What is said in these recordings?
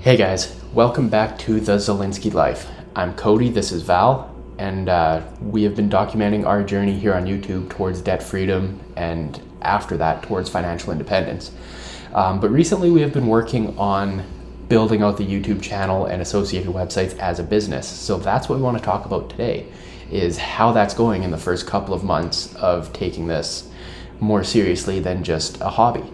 Hey guys, welcome back to the Zilinski Life. I'm Cody, this is Val, and we have been documenting our journey here on YouTube towards debt freedom and after that towards financial independence. But recently we have been working on building out the YouTube channel and associated websites as a business. So that's what we want to talk about today, is how that's going in the first couple of months of taking this more seriously than just a hobby.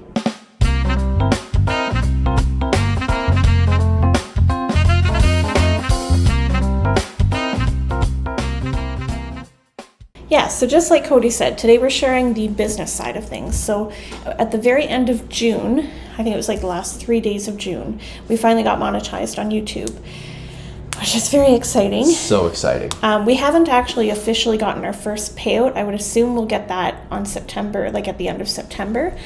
Yeah, so just like Cody said, today we're sharing the business side of things. So at the very end of June, I think it was like the last 3 days of June, we finally got monetized on YouTube, which is very exciting. So exciting. We haven't actually officially gotten our first payout. I would assume we'll get that on September, like at the end of September.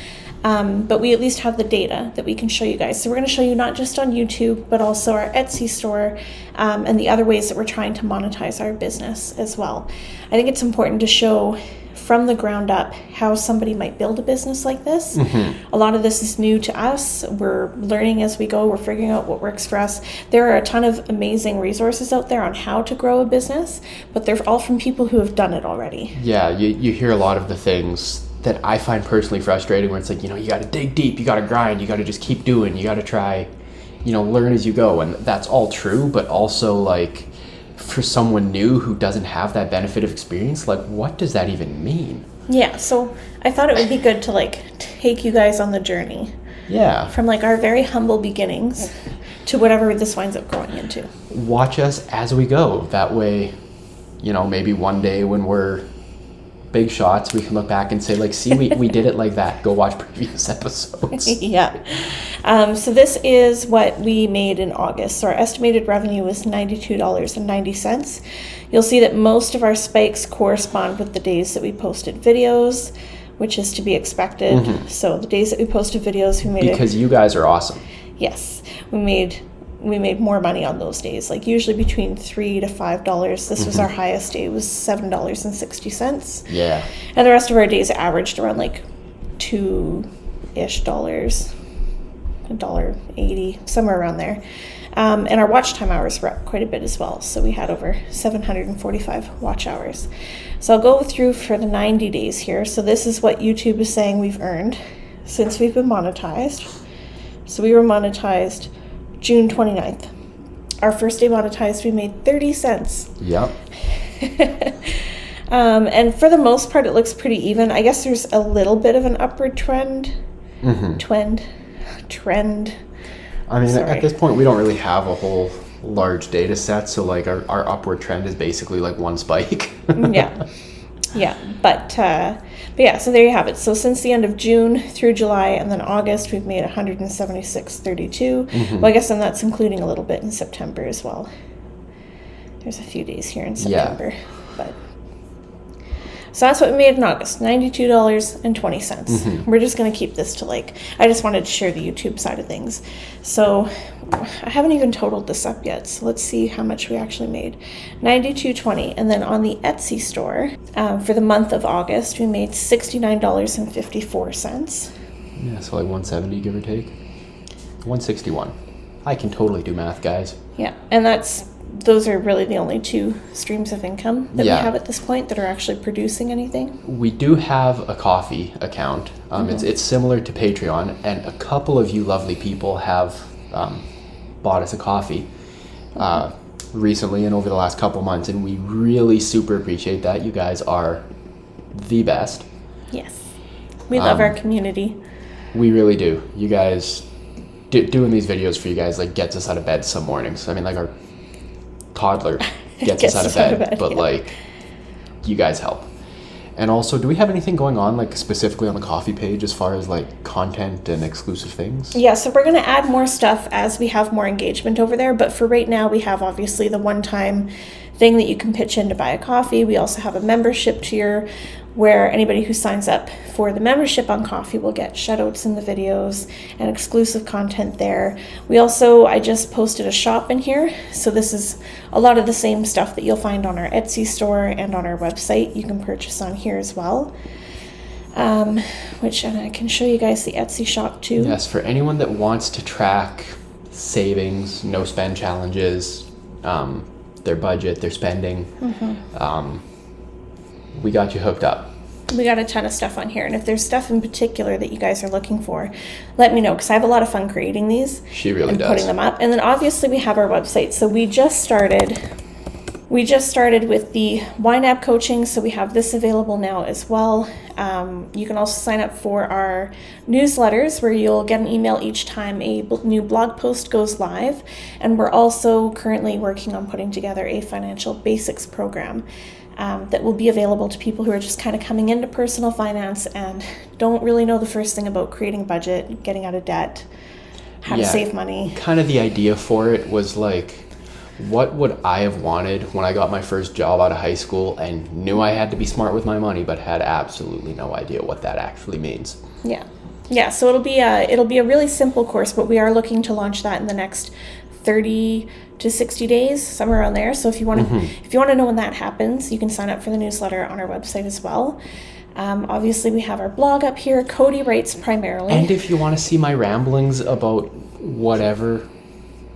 But we at least have the data that we can show you guys. So we're going to show you not just on YouTube, but also our Etsy store and the other ways that we're trying to monetize our business as well. I think it's important to show from the ground up how somebody might build a business like this. A lot of this is new to us. We're learning as we go. We're figuring out what works for us. There are a ton of amazing resources out there on how to grow a business, but they're all from people who have done it already. Yeah, you hear a lot of the things that I find personally frustrating, where it's like, you got to dig deep, you got to grind, you got to just keep doing, you got to try, learn as you go. And that's all true, but also like for someone new who doesn't have that benefit of experience, like what does that even mean? Yeah, so I thought it would be good to take you guys on the journey. Yeah. From our very humble beginnings to whatever this winds up growing into. Watch us as we go. That way, maybe one day when we're big shots, we can look back and say, see, we did it like that. Go watch previous episodes. Yeah. So this is what we made in August. So our estimated revenue was $92.90. You'll see that most of our spikes correspond with the days that we posted videos, which is to be expected. So the days that we posted videos, we made because you guys are awesome. Yes. We made more money on those days, usually between $3 to $5. This was our highest day, was $7.60. Yeah. And the rest of our days averaged around $2-ish, $1.80, somewhere around there. And our watch time hours were up quite a bit as well. So we had over 745 watch hours. So I'll go through for the 90 days here. So this is what YouTube is saying we've earned since we've been monetized. So we were monetized June 29th. Our first day monetized, we made 30 cents. Yep. And for the most part, it looks pretty even. I guess there's a little bit of an upward trend. Trend. I mean, at this point, we don't really have a whole large data set. So our upward trend is basically one spike. Yeah. But yeah, so there you have it. So since the end of June through July and then August, we've made $176.32. Well, I guess then that's including a little bit in September as well. There's a few days here in September. But so that's what we made in August, $92.20. We're just going to keep this to I just wanted to share the YouTube side of things. So I haven't even totaled this up yet. So let's see how much we actually made. $92.20. And then on the Etsy store, for the month of August, we made $69.54. Yeah, so $170, give or take. 161. I can totally do math, guys. Yeah, and those are really the only two streams of income that we have at this point that are actually producing anything. We do have a coffee account. It's similar to Patreon, and a couple of you lovely people have bought us a coffee recently and over the last couple months, and we really super appreciate that. You guys are the best. Yes. We love our community. We really do. You guys, doing these videos for you guys gets us out of bed some mornings. I mean, our toddler gets us out of bed, but you guys help. And also, do we have anything going on specifically on the coffee page as far as content and exclusive things? Yeah, so we're going to add more stuff as we have more engagement over there, but for right now we have obviously the one-time thing that you can pitch in to buy a coffee. We also have a membership tier where anybody who signs up for the membership on Coffee will get shoutouts in the videos and exclusive content there. I just posted a shop in here, so this is a lot of the same stuff that you'll find on our Etsy store and on our website. You can purchase on here as well. And I can show you guys the Etsy shop too. Yes, for anyone that wants to track savings, no spend challenges, their budget, their spending. We got you hooked up. We got a ton of stuff on here, and if there's stuff in particular that you guys are looking for, let me know, because I have a lot of fun creating these. She really and does. Putting them up. And then obviously we have our website. So we just started with the YNAB coaching, so we have this available now as well. You can also sign up for our newsletters, where you'll get an email each time a new blog post goes live. And we're also currently working on putting together a financial basics program that will be available to people who are just kind of coming into personal finance and don't really know the first thing about creating a budget, getting out of debt, how to save money. Kind of the idea for it was like, what would I have wanted when I got my first job out of high school and knew I had to be smart with my money, but had absolutely no idea what that actually means? Yeah. So it'll be a really simple course, but we are looking to launch that in the next 30 to 60 days, somewhere around there. So if you want to know when that happens, you can sign up for the newsletter on our website as well. Obviously, we have our blog up here. Cody writes primarily. And if you want to see my ramblings about whatever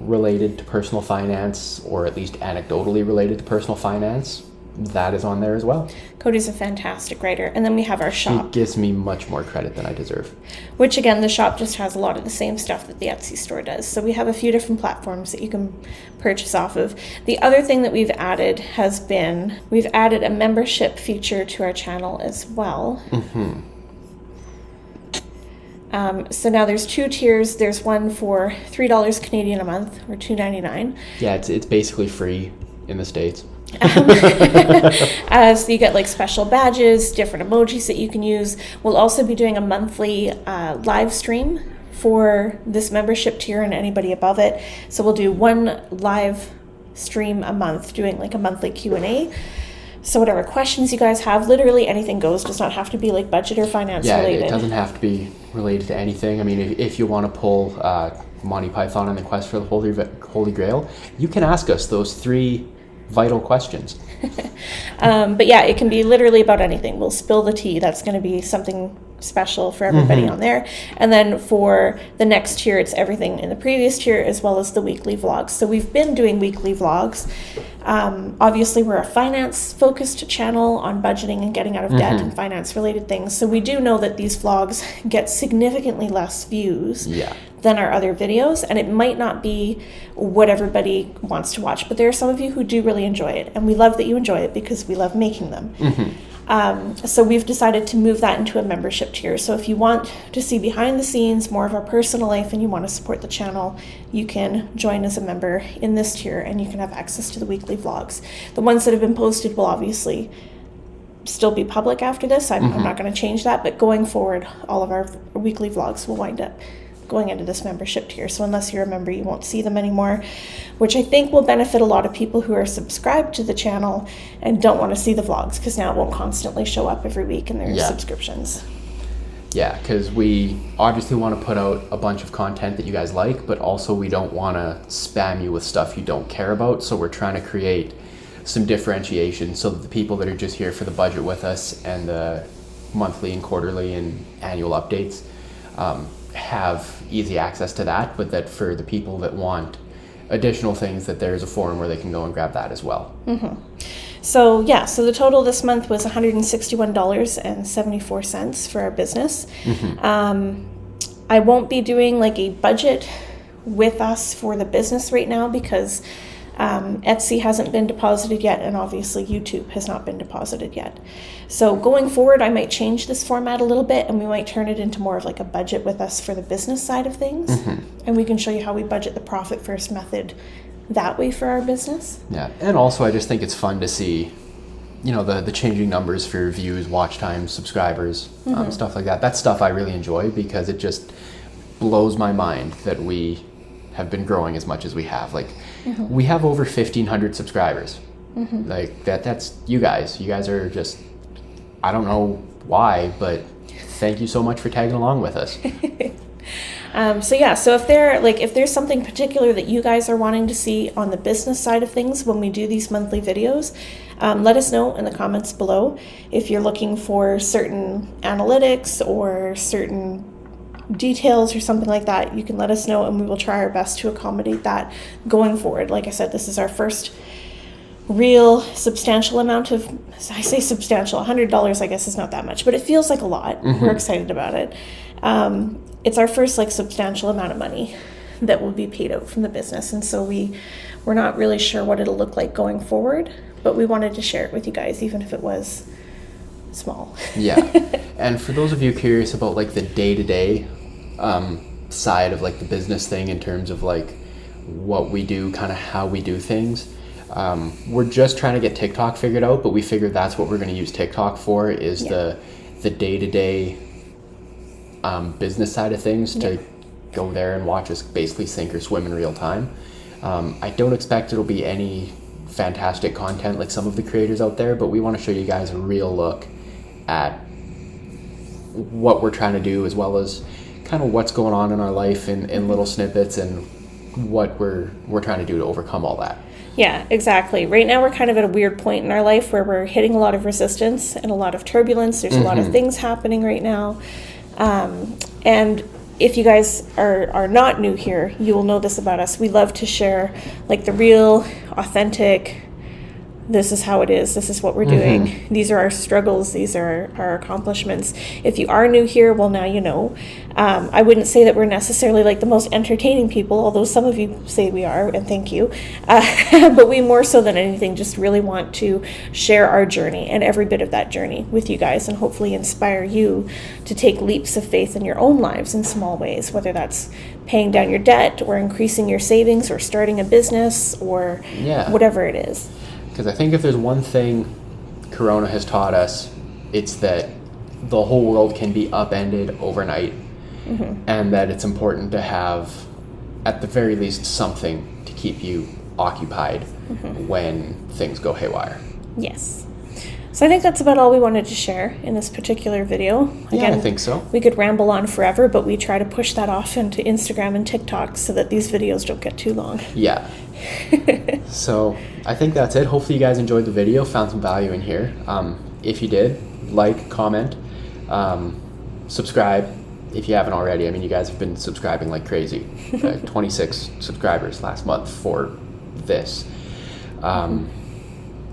related to personal finance, or at least anecdotally related to personal finance, that is on there as well. Cody's a fantastic writer. And then we have our shop. He gives me much more credit than I deserve. Which, again, the shop just has a lot of the same stuff that the Etsy store does. So we have a few different platforms that you can purchase off of. The other thing that we've added we've added a membership feature to our channel as well. So now there's 2 tiers. There's one for $3 Canadian a month, or $2.99. Yeah, it's basically free in the States. So you get like special badges, different emojis that you can use. We'll also be doing a monthly live stream for this membership tier and anybody above it. So we'll do one live stream a month, doing like a monthly Q&A. So whatever questions you guys have, literally anything goes. Does not have to be like budget or finance related. Yeah, it doesn't have to be related to anything. I mean, if you want to pull Monty Python and the Quest for the Holy Grail, you can ask us those 3 vital questions. But yeah, it can be literally about anything. We'll spill the tea. That's going to be something special for everybody on there. And then for the next tier, it's everything in the previous tier, as well as the weekly vlogs. So we've been doing weekly vlogs. Obviously, we're a finance-focused channel on budgeting and getting out of debt and finance-related things. So we do know that these vlogs get significantly less views than our other videos, and it might not be what everybody wants to watch, but there are some of you who do really enjoy it, and we love that you enjoy it because we love making them. So we've decided to move that into a membership tier. So if you want to see behind the scenes, more of our personal life, and you want to support the channel, you can join as a member in this tier, and you can have access to the weekly vlogs. The ones that have been posted will obviously still be public after this. I'm not going to change that, but going forward, all of our weekly vlogs will wind up going into this membership tier. So unless you're a member, you won't see them anymore, which I think will benefit a lot of people who are subscribed to the channel and don't want to see the vlogs, because now it won't constantly show up every week in their subscriptions. Yeah, because we obviously want to put out a bunch of content that you guys like, but also we don't want to spam you with stuff you don't care about. So we're trying to create some differentiation so that the people that are just here for the budget with us and the monthly and quarterly and annual updates have easy access to that, but that for the people that want additional things, that there's a forum where they can go and grab that as well. So the total this month was $161.74 for our business. I won't be doing like a budget with us for the business right now because Etsy hasn't been deposited yet, and obviously YouTube has not been deposited yet. So going forward, I might change this format a little bit, and we might turn it into more of like a budget with us for the business side of things. And we can show you how we budget the profit first method that way for our business. Yeah, and also I just think it's fun to see, the changing numbers for views, watch times, subscribers, stuff like that. That's stuff I really enjoy because it just blows my mind that we have been growing as much as we have. Like, we have over 1,500 subscribers. Like that's you guys. You guys are just, I don't know why, but thank you so much for tagging along with us. So if there's something particular that you guys are wanting to see on the business side of things when we do these monthly videos, let us know in the comments below. If you're looking for certain analytics or certain details or something like that, you can let us know and we will try our best to accommodate that going forward. Like I said, this is our first real substantial amount of, I say substantial, $100 I guess is not that much, but it feels like a lot. We're excited about it. It's our first like substantial amount of money that will be paid out from the business, and so we're not really sure what it'll look like going forward, but we wanted to share it with you guys, even if it was small. Yeah. And for those of you curious about like the day-to-day side of like the business thing in terms of like what we do, kind of how we do things, we're just trying to get TikTok figured out, but we figured that's what we're going to use TikTok for, is the day-to-day business side of things, to go there and watch us basically sink or swim in real time. I don't expect it'll be any fantastic content like some of the creators out there, but we want to show you guys a real look at what we're trying to do, as well as kind of what's going on in our life in little snippets, and what we're trying to do to overcome all that. Yeah, exactly. Right now we're kind of at a weird point in our life where we're hitting a lot of resistance and a lot of turbulence. There's a lot of things happening right now. And if you guys are not new here, you will know this about us. We love to share like the real, authentic, this is how it is, this is what we're doing, these are our struggles, these are our accomplishments. If you are new here, well, now you know. I wouldn't say that we're necessarily like the most entertaining people, although some of you say we are, and thank you. But we more so than anything just really want to share our journey and every bit of that journey with you guys, and hopefully inspire you to take leaps of faith in your own lives in small ways, whether that's paying down your debt or increasing your savings or starting a business or whatever it is. Because I think if there's one thing Corona has taught us, it's that the whole world can be upended overnight, and that it's important to have, at the very least, something to keep you occupied when things go haywire. Yes. So I think that's about all we wanted to share in this particular video. Again, I think so. We could ramble on forever, but we try to push that off into Instagram and TikTok so that these videos don't get too long. Yeah. So I think that's it. Hopefully you guys enjoyed the video, found some value in here. If you did, like, comment, subscribe if you haven't already. I mean, you guys have been subscribing like crazy. 26 subscribers last month for this.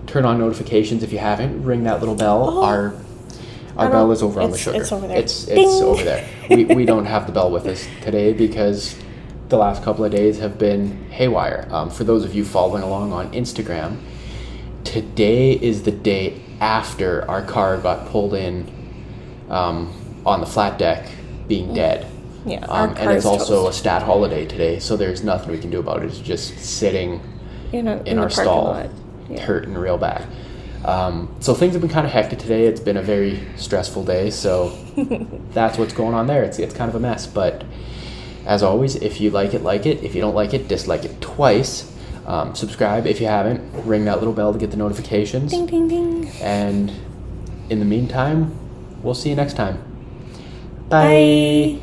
Turn on notifications if you haven't. Ring that little bell. Our bell is over on the sugar. It's over there. It's over there. We don't have the bell with us today because the last couple of days have been haywire. For those of you following along on Instagram, today is the day after our car got pulled in on the flat deck, being dead. Yeah, and it's also a stat holiday today, so there's nothing we can do about it. It's just sitting in our stall, hurting real bad. So things have been kind of hectic today. It's been a very stressful day, so that's what's going on there. It's kind of a mess, but as always, if you like it, like it. If you don't like it, dislike it twice. Subscribe if you haven't. Ring that little bell to get the notifications. Ding, ding, ding. And in the meantime, we'll see you next time. Bye.